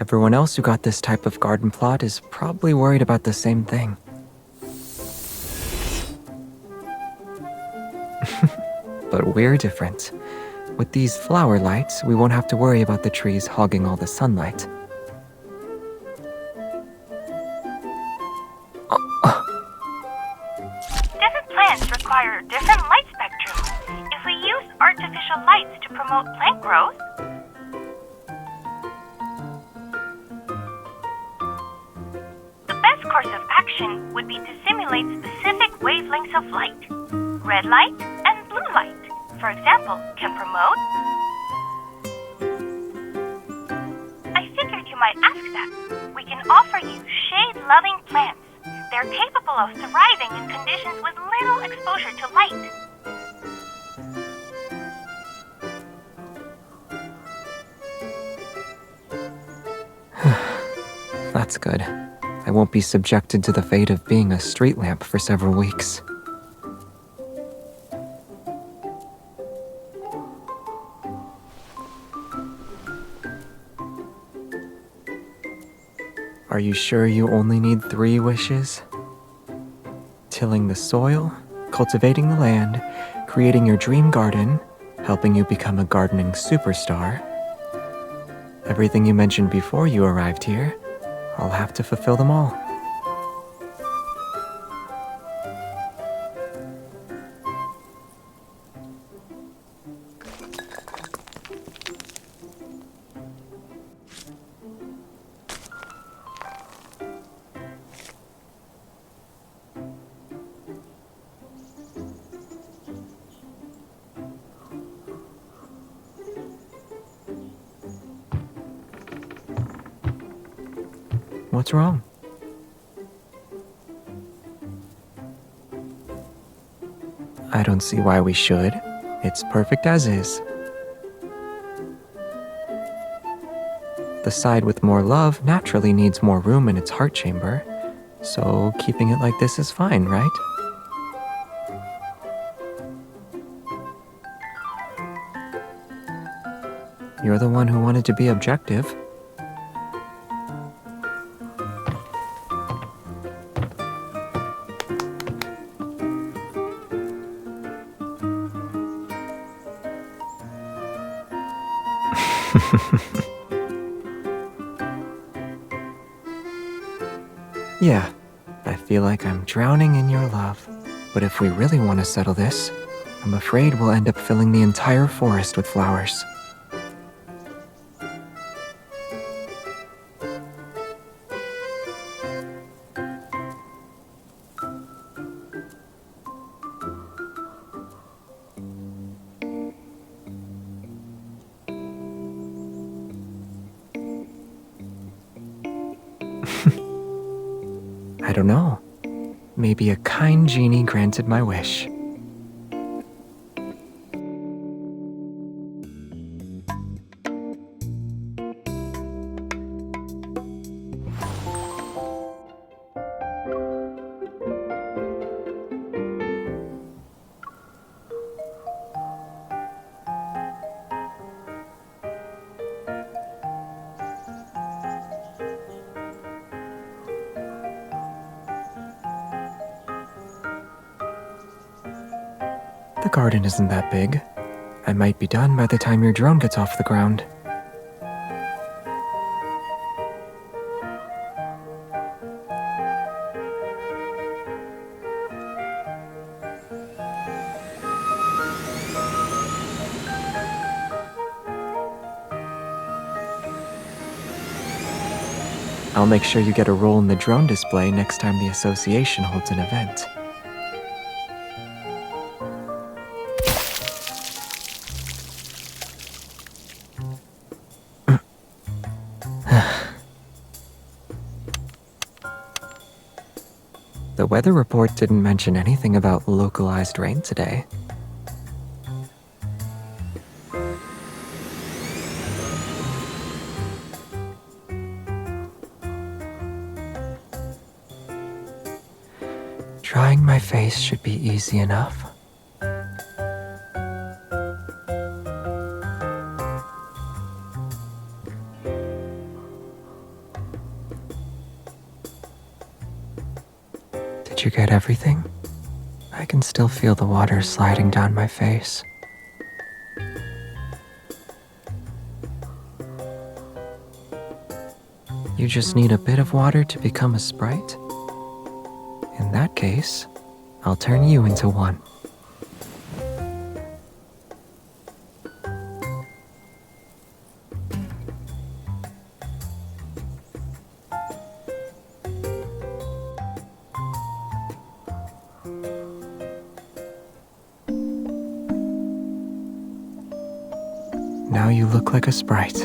Everyone else who got this type of garden plot is probably worried about the same thing. But we're different. With these flower lights, we won't have to worry about the trees hogging all the sunlight. Different plants require different light spectrum. If we use artificial lights to promote plant growth, the best course of action would be to simulate specific wavelengths of light. Red light and blue light, for example, can promote. I figured you might ask that. We can offer you shade-loving plants. They're capable of thriving in conditions with little exposure to light. That's good. I won't be subjected to the fate of being a street lamp for several weeks. Are you sure you only need 3 wishes? Tilling the soil, cultivating the land, creating your dream garden, helping you become a gardening superstar. Everything you mentioned before you arrived here, I'll have to fulfill them all. What's wrong? I don't see why we should. It's perfect as is. The side with more love naturally needs more room in its heart chamber, so keeping it like this is fine, right? You're the one who wanted to be objective. Yeah, I feel like I'm drowning in your love. But if we really want to settle this, I'm afraid we'll end up filling the entire forest with flowers. I don't know. Maybe a kind genie granted my wish. The garden isn't that big. I might be done by the time your drone gets off the ground. I'll make sure you get a role in the drone display next time the association holds an event. The weather report didn't mention anything about localized rain today. Drying my face should be easy enough. Did you get everything? I can still feel the water sliding down my face. You just need a bit of water to become a sprite? In that case, I'll turn you into one. Now you look like a sprite.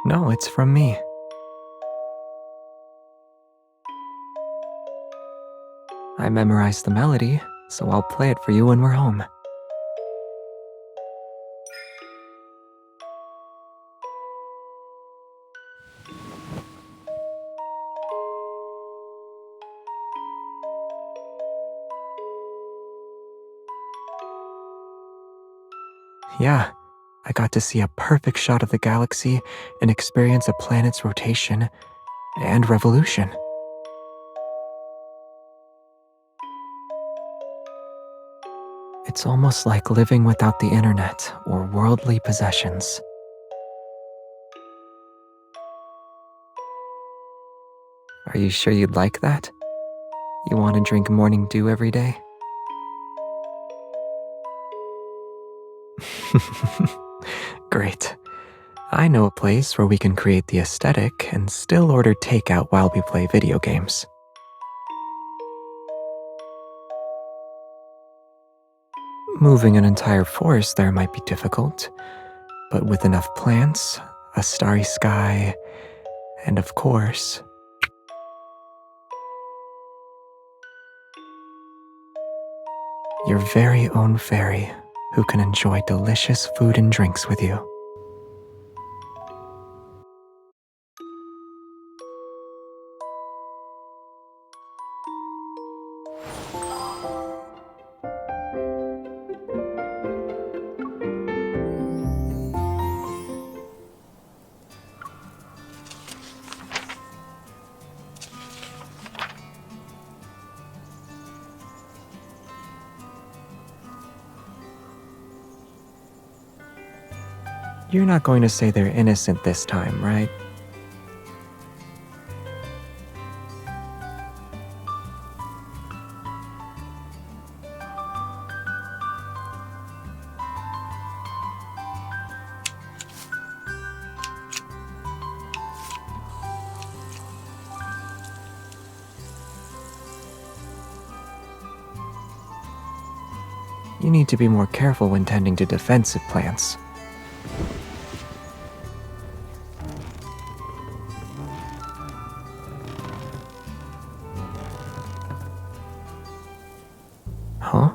No, it's from me. I memorized the melody, so I'll play it for you when we're home. Yeah, I got to see a perfect shot of the galaxy and experience a planet's rotation and revolution. It's almost like living without the internet or worldly possessions. Are you sure you'd like that? You want to drink morning dew every day? Great. I know a place where we can create the aesthetic and still order takeout while we play video games. Moving an entire forest there might be difficult, but with enough plants, a starry sky, and of course, your very own fairy who can enjoy delicious food and drinks with you. You're not going to say they're innocent this time, right? You need to be more careful when tending to defensive plants. Huh?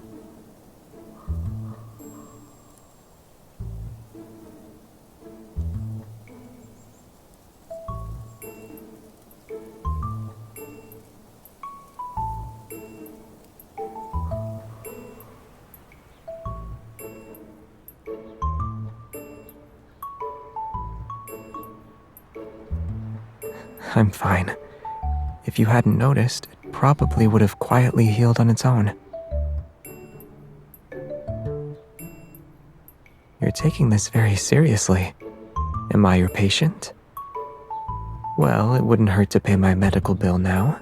I'm fine. If you hadn't noticed, it probably would have quietly healed on its own. You're taking this very seriously. Am I your patient? Well, it wouldn't hurt to pay my medical bill now.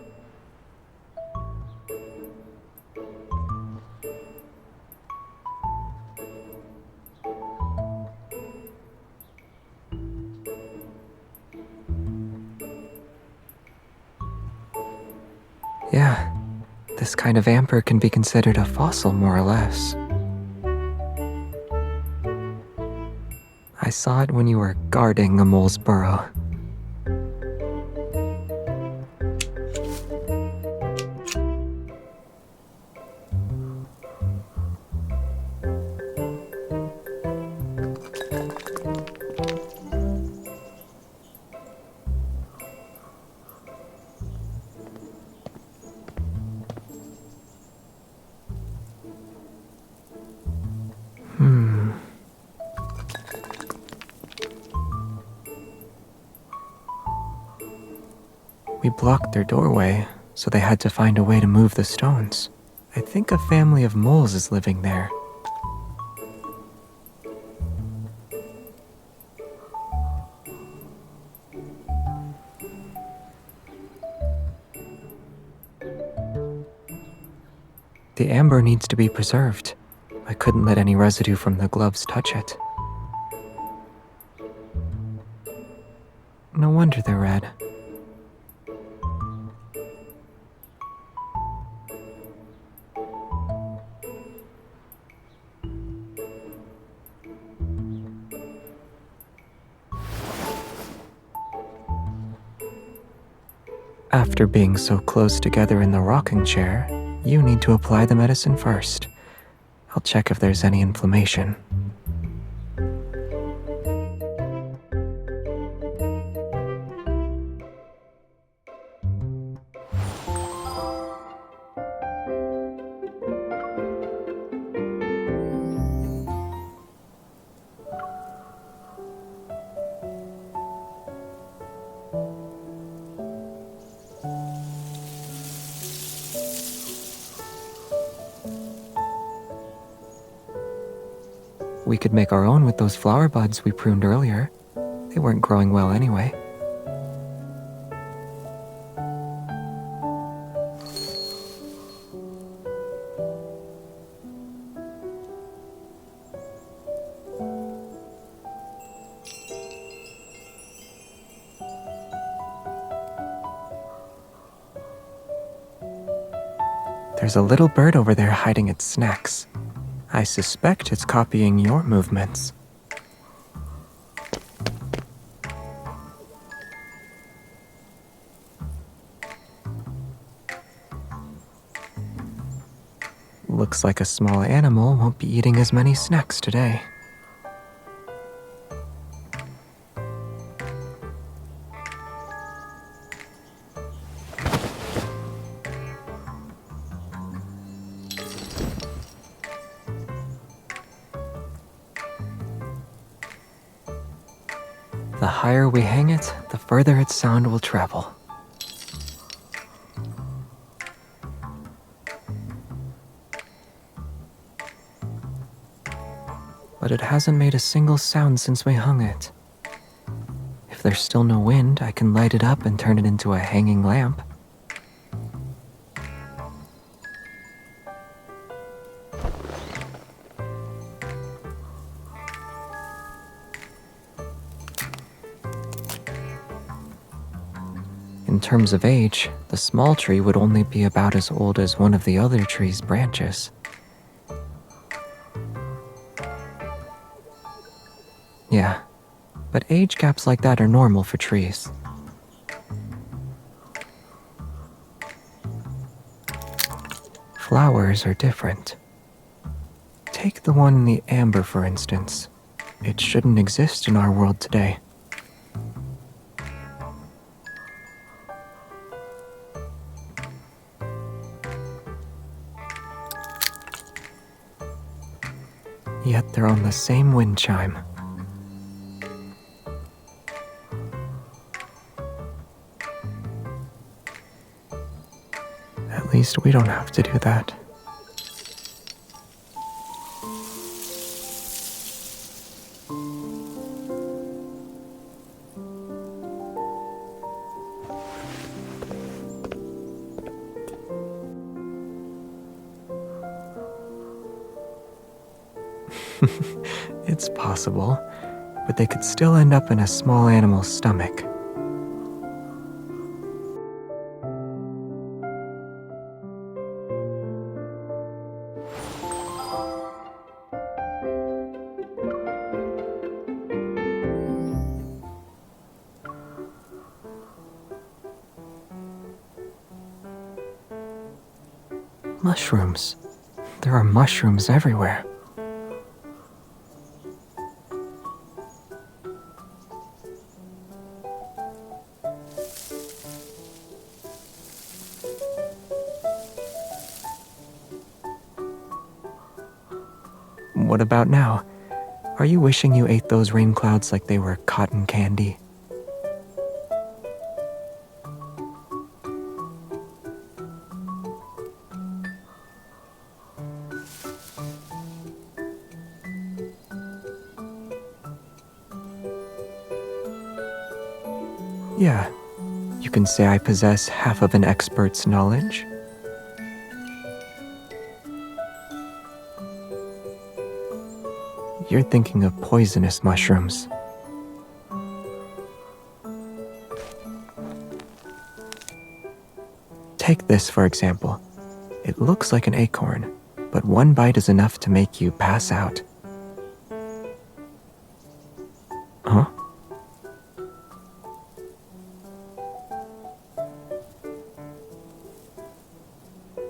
Yeah, this kind of amber can be considered a fossil, more or less. I saw it when you were guarding a mole's burrow. We blocked their doorway, so they had to find a way to move the stones. I think a family of moles is living there. The amber needs to be preserved. I couldn't let any residue from the gloves touch it. No wonder they're red. After being so close together in the rocking chair, you need to apply the medicine first. I'll check if there's any inflammation. We could make our own with those flower buds we pruned earlier. They weren't growing well anyway. There's a little bird over there hiding its snacks. I suspect it's copying your movements. Looks like a small animal won't be eating as many snacks today. The higher we hang it, the further its sound will travel. But it hasn't made a single sound since we hung it. If there's still no wind, I can light it up and turn it into a hanging lamp. In terms of age, the small tree would only be about as old as one of the other tree's branches. Yeah, but age gaps like that are normal for trees. Flowers are different. Take the one in the amber, for instance. It shouldn't exist in our world today. Yet they're on the same wind chime. At least we don't have to do that. It's possible, but they could still end up in a small animal's stomach. Mushrooms. There are mushrooms everywhere. What about now? Are you wishing you ate those rain clouds like they were cotton candy? Yeah, you can say I possess half of an expert's knowledge. You're thinking of poisonous mushrooms. Take this, for example. It looks like an acorn, but one bite is enough to make you pass out. Huh?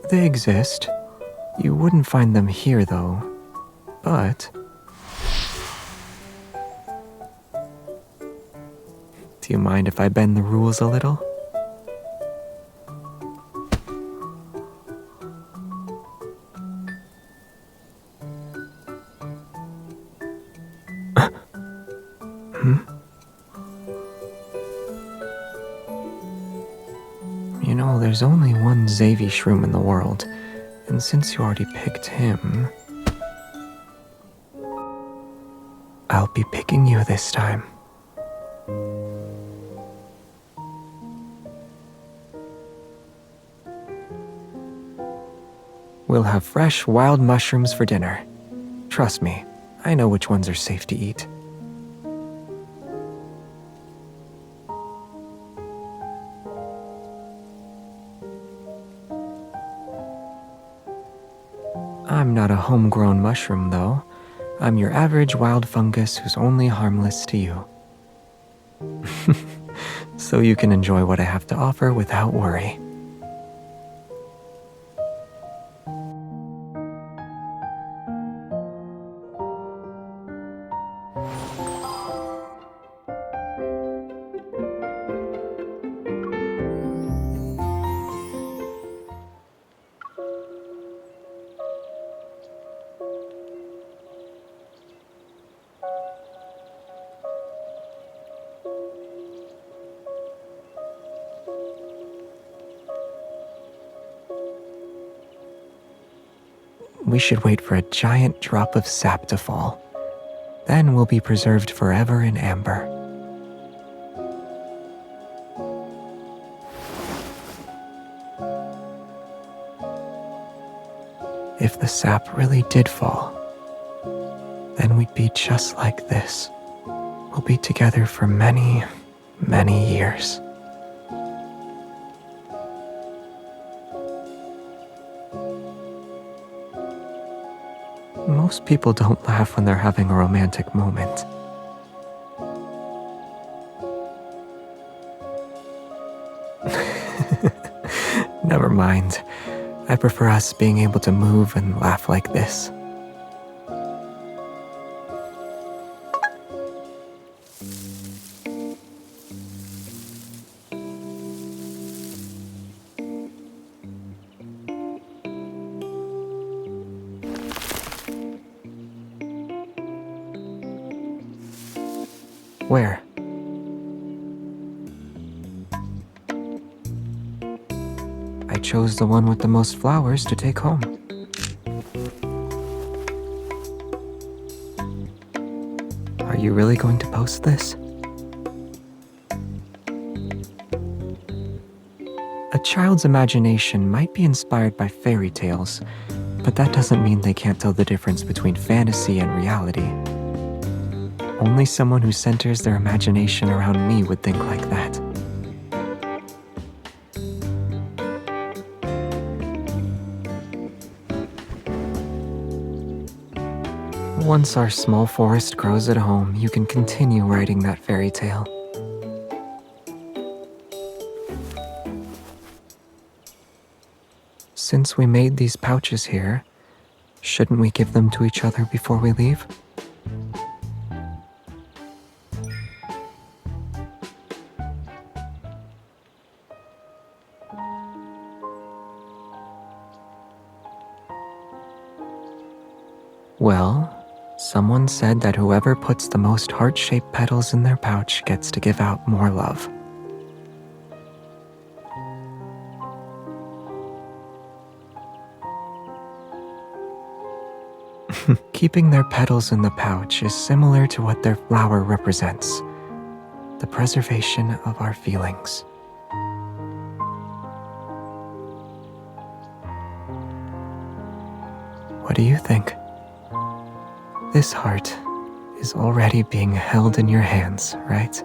They exist. You wouldn't find them here, though. But... do you mind if I bend the rules a little? You know, there's only one Xavier shroom in the world, and since you already picked him, I'll be picking you this time. We'll have fresh wild mushrooms for dinner. Trust me, I know which ones are safe to eat. I'm not a homegrown mushroom, though. I'm your average wild fungus who's only harmless to you. So you can enjoy what I have to offer without worry. We should wait for a giant drop of sap to fall. Then we'll be preserved forever in amber. If the sap really did fall, then we'd be just like this. We'll be together for many, many years. Most people don't laugh when they're having a romantic moment. Never mind. I prefer us being able to move and laugh like this. Where? I chose the one with the most flowers to take home. Are you really going to post this? A child's imagination might be inspired by fairy tales, but that doesn't mean they can't tell the difference between fantasy and reality. Only someone who centers their imagination around me would think like that. Once our small forest grows at home, you can continue writing that fairy tale. Since we made these pouches here, shouldn't we give them to each other before we leave? Well, someone said that whoever puts the most heart-shaped petals in their pouch gets to give out more love. Keeping their petals in the pouch is similar to what their flower represents. the preservation of our feelings. What do you think? This heart is already being held in your hands, right?